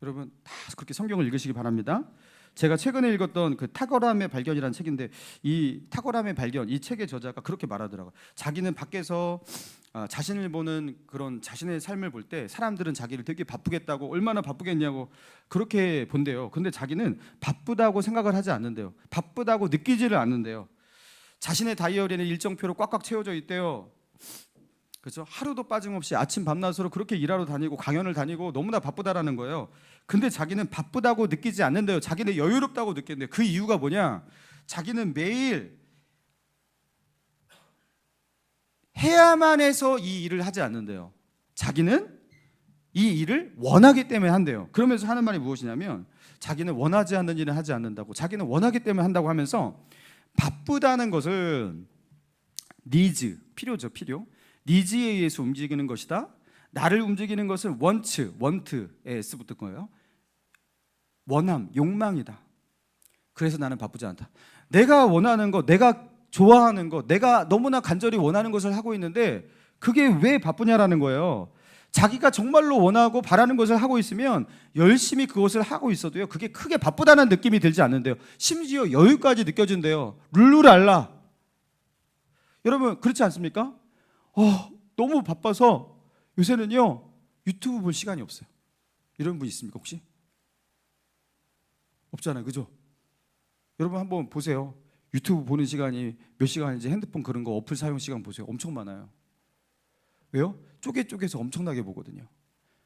여러분 다 그렇게 성경을 읽으시기 바랍니다. 제가 최근에 읽었던 그 탁월함의 발견이라는 책인데, 이 탁월함의 발견, 이 책의 저자가 그렇게 말하더라고요. 자기는 밖에서 자신을 보는 그런 자신의 삶을 볼 때 사람들은 자기를 되게 바쁘겠다고, 얼마나 바쁘겠냐고 그렇게 본대요. 근데 자기는 바쁘다고 생각을 하지 않는데요. 바쁘다고 느끼지를 않는데요. 자신의 다이어리에는 일정표로 꽉꽉 채워져 있대요. 그렇죠? 하루도 빠짐없이 아침 밤낮으로 그렇게 일하러 다니고 강연을 다니고 너무나 바쁘다라는 거예요. 근데 자기는 바쁘다고 느끼지 않는데요. 자기는 여유롭다고 느끼는데, 그 이유가 뭐냐? 자기는 매일 해야만 해서 이 일을 하지 않는데요. 자기는 이 일을 원하기 때문에 한대요. 그러면서 하는 말이 무엇이냐면, 자기는 원하지 않는 일을 하지 않는다고, 자기는 원하기 때문에 한다고 하면서, 바쁘다는 것은 니즈, 필요죠, 필요. 니즈에 의해서 움직이는 것이다. 나를 움직이는 것은 원트에 S 붙을 거예요. 원함, 욕망이다. 그래서 나는 바쁘지 않다. 내가 원하는 것, 내가 좋아하는 것, 내가 너무나 간절히 원하는 것을 하고 있는데 그게 왜 바쁘냐라는 거예요. 자기가 정말로 원하고 바라는 것을 하고 있으면 열심히 그것을 하고 있어도요, 그게 크게 바쁘다는 느낌이 들지 않는데요. 심지어 여유까지 느껴진대요. 룰루랄라. 여러분 그렇지 않습니까? 너무 바빠서 요새는요 유튜브 볼 시간이 없어요. 이런 분 있습니까 혹시? 없잖아요, 그죠? 여러분 한번 보세요. 유튜브 보는 시간이 몇 시간인지 핸드폰 그런 거 어플 사용 시간 보세요. 엄청 많아요. 왜요? 쪼개서 엄청나게 보거든요.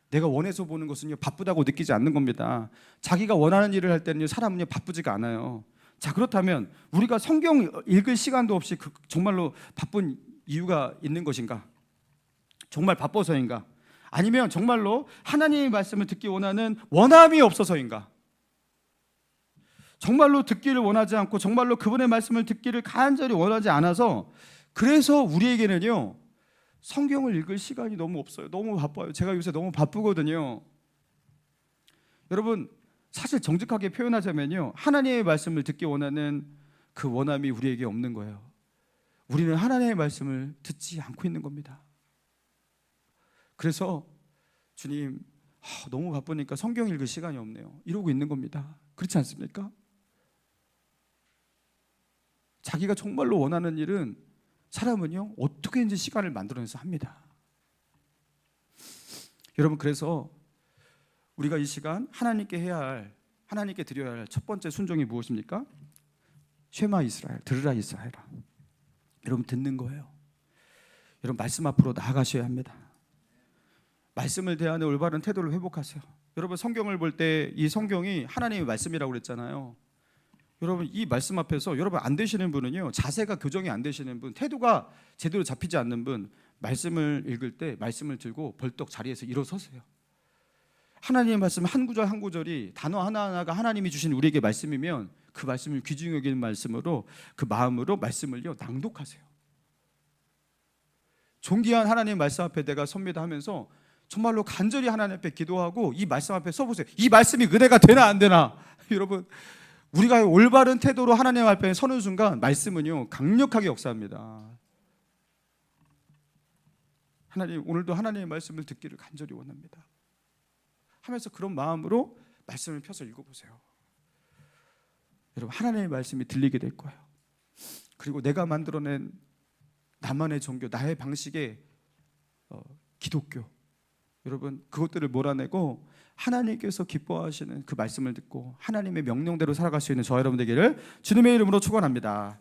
내가 원해서 보는 것은요 바쁘다고 느끼지 않는 겁니다. 자기가 원하는 일을 할 때는요 사람은요 바쁘지가 않아요. 자, 그렇다면 우리가 성경 읽을 시간도 없이 정말로 바쁜 이유가 있는 것인가? 정말 바빠서인가? 아니면 정말로 하나님의 말씀을 듣기 원하는 원함이 없어서인가? 정말로 듣기를 원하지 않고 정말로 그분의 말씀을 듣기를 간절히 원하지 않아서, 그래서 우리에게는요 성경을 읽을 시간이 너무 없어요. 너무 바빠요. 제가 요새 너무 바쁘거든요. 여러분 사실 정직하게 표현하자면요, 하나님의 말씀을 듣기 원하는 그 원함이 우리에게 없는 거예요. 우리는 하나님의 말씀을 듣지 않고 있는 겁니다. 그래서 주님 너무 바쁘니까 성경 읽을 시간이 없네요 이러고 있는 겁니다. 그렇지 않습니까? 자기가 정말로 원하는 일은 사람은요 어떻게든지 시간을 만들어내서 합니다. 여러분 그래서 우리가 이 시간 하나님께 드려야 할 첫 번째 순종이 무엇입니까? 쉐마 이스라엘, 들으라 이스라엘아. 여러분 듣는 거예요. 여러분 말씀 앞으로 나아가셔야 합니다. 말씀을 대하는 올바른 태도를 회복하세요. 여러분 성경을 볼 때 이 성경이 하나님의 말씀이라고 그랬잖아요. 여러분 이 말씀 앞에서 여러분 안 되시는 분은요, 자세가 교정이 안 되시는 분, 태도가 제대로 잡히지 않는 분, 말씀을 읽을 때 말씀을 들고 벌떡 자리에서 일어서세요. 하나님의 말씀 한 구절 한 구절이 단어 하나하나가 하나님이 주신 우리에게 말씀이면 그 말씀을 귀중히 여기는 말씀으로, 그 마음으로 말씀을요 낭독하세요. 존귀한 하나님의 말씀 앞에 내가 섭니다 하면서 정말로 간절히 하나님 앞에 기도하고 이 말씀 앞에 서보세요. 이 말씀이 은혜가 되나 안 되나. 여러분 우리가 올바른 태도로 하나님 앞에 서는 순간 말씀은요 강력하게 역사합니다. 하나님 오늘도 하나님의 말씀을 듣기를 간절히 원합니다 하면서 그런 마음으로 말씀을 펴서 읽어보세요. 여러분 하나님의 말씀이 들리게 될 거예요. 그리고 내가 만들어낸 나만의 종교, 나의 방식의 기독교, 여러분 그것들을 몰아내고 하나님께서 기뻐하시는 그 말씀을 듣고 하나님의 명령대로 살아갈 수 있는 저와 여러분 되기를 주님의 이름으로 축원합니다.